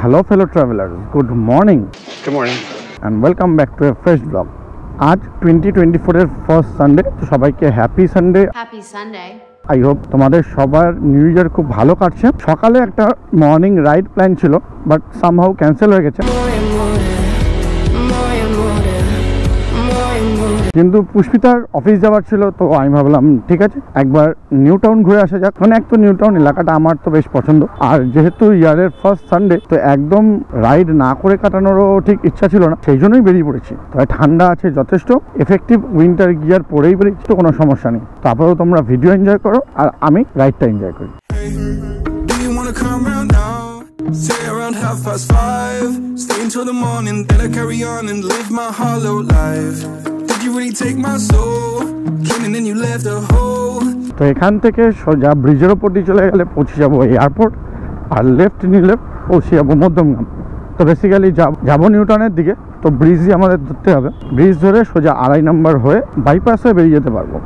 Hello fellow travelers, good morning. Good morning. And welcome back to a fresh vlog. आज 2024 এর first Sunday, তো সবাইকে happy Sunday. Happy Sunday. I hope তোমাদের সবার new year খুব ভালো কাটছে। সকালে একটা মর্নিং রাইড প্ল্যান ছিল, বাট সামহাউ ক্যান্সেল হয়ে গেছে। কিন্তু পুষ্পিতার অফিস যাওয়ার ছিল, তো আমি ভাবলাম ঠিক আছে একবার নিউ টাউন ঘুরে আসা যাক। মানে এক তো নিউ টাউন এলাকাটা আমার তো বেশ পছন্দ, আর যেহেতু ইয়ারের ফার্স্ট সানডে, তো একদম রাইড না করে কাটানোরও ঠিক ইচ্ছা ছিল না, সেই জন্যই বেরিয়ে পড়েছি। তবে ঠান্ডা আছে যথেষ্ট, এফেক্টিভ উইন্টার গিয়ার পরেই বেরিয়েছি, তো কোনো সমস্যা নেই। তারপরেও তোমরা ভিডিও এনজয় করো আর আমি রাইডটা এনজয় করি। Say around 5:30, stay until the morning, then I carry on and live my hollow life. Did you really take my soul? Came and then you left a hole. তো এখান থেকে সোজা ব্রিজের ওপর দিয়ে চলে গেলে পৌঁছে যাবো এয়ারপোর্ট, আর লেফট নিলে পৌঁছে যাবো মধ্যমগ্রাম। তো বেসিক্যালি যাবো নিউ টাউনের দিকে, তো ব্রিজই আমাদের ধরতে হবে। ব্রিজ ধরে সোজা 2 নম্বর হয়ে বাইপাস হয়ে বেরিয়ে যেতে পারবো।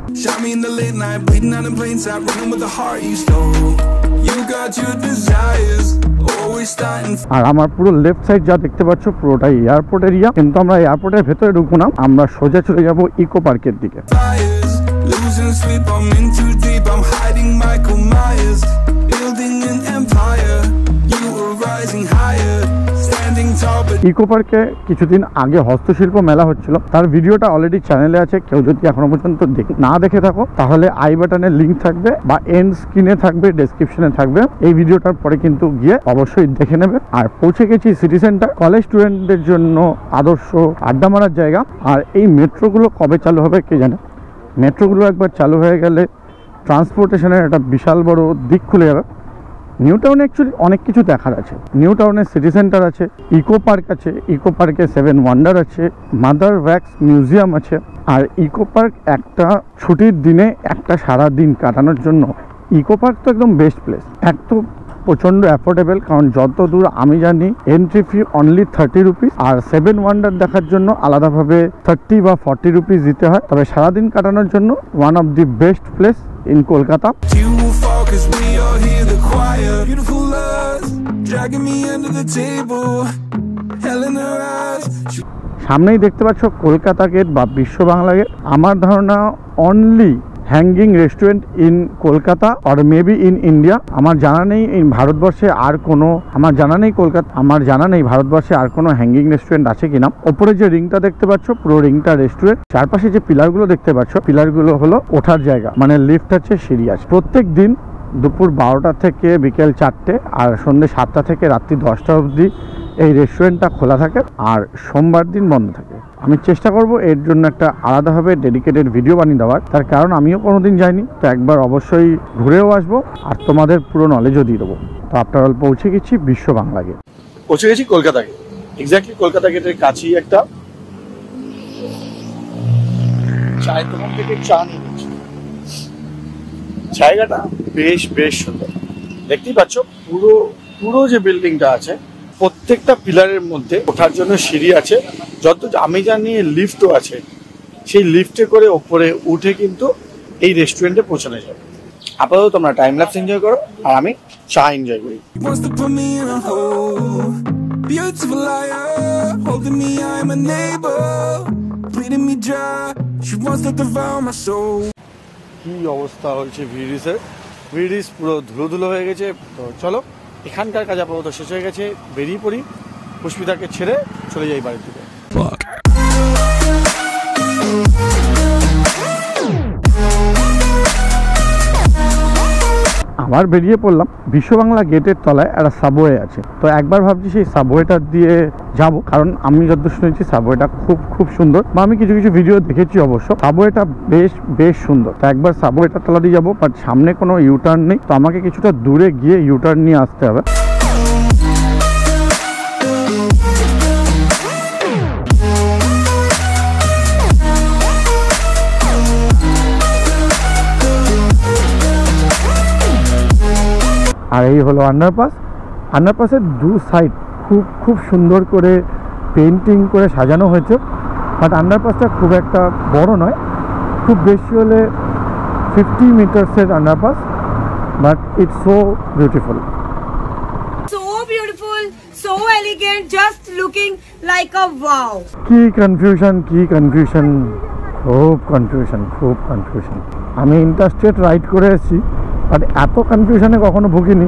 আর আমার পুরো লেফট সাইড যা দেখতে পাচ্ছ পুরোটাই এয়ারপোর্ট এরিয়া, কিন্তু আমরা এয়ারপোর্টের ভেতরে ঢুকবো না, আমরা সোজা চলে যাবো ইকো পার্কের দিকে। ইকো পার্কে কিছুদিন আগে হস্তশিল্প মেলা হচ্ছিল, তার ভিডিওটা অলরেডি চ্যানেলে আছে। কেউ যদি এখনো পর্যন্ত না দেখে থাকো, তাহলে আই বাটনে লিঙ্ক থাকবে বা এন্ড স্ক্রিনে থাকবে, ডেসক্রিপশনে থাকবে। এই ভিডিওটার পরে কিন্তু গিয়ে অবশ্যই দেখে নেবে। আর পৌঁছে গেছি সিটি সেন্টার, কলেজ স্টুডেন্টদের জন্য আদর্শ আড্ডা মারার জায়গা। আর এই মেট্রোগুলো কবে চালু হবে কে জানে। মেট্রোগুলো একবার চালু হয়ে গেলে ট্রান্সপোর্টেশনের একটা বিশাল বড় দিক খুলে যাবে। নিউ টাউনে অ্যাকচুয়ালি অনেক কিছু দেখার আছে। নিউ টাউনে সিটি সেন্টার আছে, ইকো পার্ক আছে, ইকো পার্কে 7 ওয়ান্ডার আছে, মাদার ওয়্যাক্স মিউজিয়াম আছে। আর ইকো পার্ক একটা ছুটির দিনে একটা সারা দিন কাটানোর জন্য ইকো পার্ক তো একদম বেস্ট প্লেস। এক তো প্রচণ্ড অ্যাফোর্ডেবল, কারণ যত দূর আমি জানি এন্ট্রি ফি অনলি 30 রুপিস, আর 7 ওয়ান্ডার দেখার জন্য আলাদাভাবে 30 বা 40 রুপিস দিতে হয়। তবে সারাদিন কাটানোর জন্য one of the best place in Kolkata. সামনেই দেখতে পাচ্ছ কলকাতা গেট বা বিশ্ব বাংলা গেট। আমার ধারণা only hanging restaurant in Kolkata or maybe in India. আমার জানা নেই এই ভারতবর্ষে আর কোনো, আমার জানা নেই ভারতবর্ষে আর কোনো হ্যাঙ্গিং রেস্টুরেন্ট আছে কিনা। ওপরে যে রিংটা দেখতে পাচ্ছ পুরো রিংটা রেস্টুরেন্ট। চারপাশে যে পিলারগুলো দেখতে পাচ্ছ, পিলারগুলো হলো ওঠার জায়গা, মানে লিফট আছে, সিঁড়ি আছে। প্রত্যেক দিন দুপুর 12টা থেকে বিকেল 4টে আর সন্ধ্যে 7টা থেকে রাত্রি 10টা অবধি এই রেস্টুরেন্টটা খোলা থাকে, আর সোমবার দিন বন্ধ থাকে। আমি চেষ্টা করব এর জন্য একটা আলাদাভাবে ডেডিকেটেড ভিডিও বানিয়ে দেওয়ার, তার কারণ আমিও কোনোদিন যাইনি। তো একবার অবশ্যই ঘুরেও আসবো আর তোমাদের পুরো নলেজও দিয়ে দেবো। তো আফটার অল পৌঁছে গেছি বিশ্ব বাংলা গেট। পৌঁছে গেছি কলকাতা গেট, এক্স্যাক্টলি কলকাতা গেটের কাছেই একটা চায়ের দোকান থেকে চা নিয়ে নিচ্ছি। জায়গাটা বেশ সুন্দর, দেখতেই পাচ্ছ। পুরো যে বিল্ডিংটা আছে প্রত্যেকটা পিলারের মধ্যে ওঠার জন্য সিঁড়ি আছে, যত আমি জানি লিফটও আছে। সেই লিফটে করে ওপরে উঠে কিন্তু এই রেস্টুরেন্টে পৌঁছানো যাবে। আপাতত তোমরা টাইম ল্যাপস এনজয় করো আর আমি চা এনজয় করি। কি অবস্থা হয়েছে ভিডিসের, ভিডিস পুরো ধুলো হয়ে গেছে। তো চলো, এখানকার কাজ আপাতত শেষ হয়ে গেছে, বেরিয়ে পড়ি। পুষ্পিতাকে ছেড়ে চলে যাই বাড়ির দিকে। আবার বেরিয়ে পড়লাম। বিশ্ব বাংলা গেটের তলায় একটা সাবওয়ে আছে, তো একবার ভাবছি সেই সাবওয়েটা দিয়ে যাব, কারণ আমি যতদূর শুনেছি সাবওয়েটা খুব সুন্দর, বা আমি কিছু ভিডিও দেখেছি অবশ্য। সাবওয়েটা বেশ সুন্দর। তো একবার সাবওয়েটার তলা দিয়ে যাবো, বাট সামনে কোনো ইউটার্ন নেই, তো আমাকে কিছুটা দূরে গিয়ে ইউটার্ন নিয়ে আসতে হবে। আর এই হলো আন্ডারপাস। আন্ডারপাসের দু সাইড খুব সুন্দর করে পেন্টিং করে সাজানো হয়েছে, বাট আন্ডারপাসটা খুব একটা বড় নয়, খুব বেশি হলে 50 মিটার্সের underpass, but it's so beautiful. So beautiful. so elegant, just looking like a wow. কি কনফিউশন খুব কনফিউশন আমি ইন্টারস্টেট রাইড করে এসেছি বাট এত কনফিউশনে কখনো ভুগিনি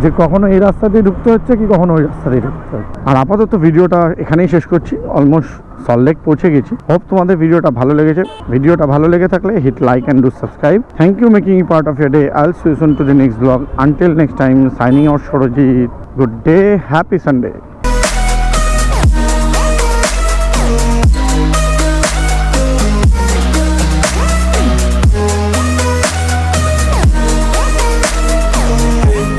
যে কখনো এই রাস্তা দিয়ে ঢুকতে হচ্ছে কি কখনো ওই রাস্তা দিয়ে ঢুকতে হচ্ছে। আর আপাতত ভিডিওটা এখানেই শেষ করছি, অলমোস্ট সল্টলেক পৌঁছে গেছি। হোপ তোমাদের ভিডিওটা ভালো লেগেছে। ভিডিওটা ভালো লেগে থাকলে hit like and do subscribe. Thank you making a part of your day. I'll see you soon to the next blog. Until next time, signing out Sarajit. Good day, happy Sunday.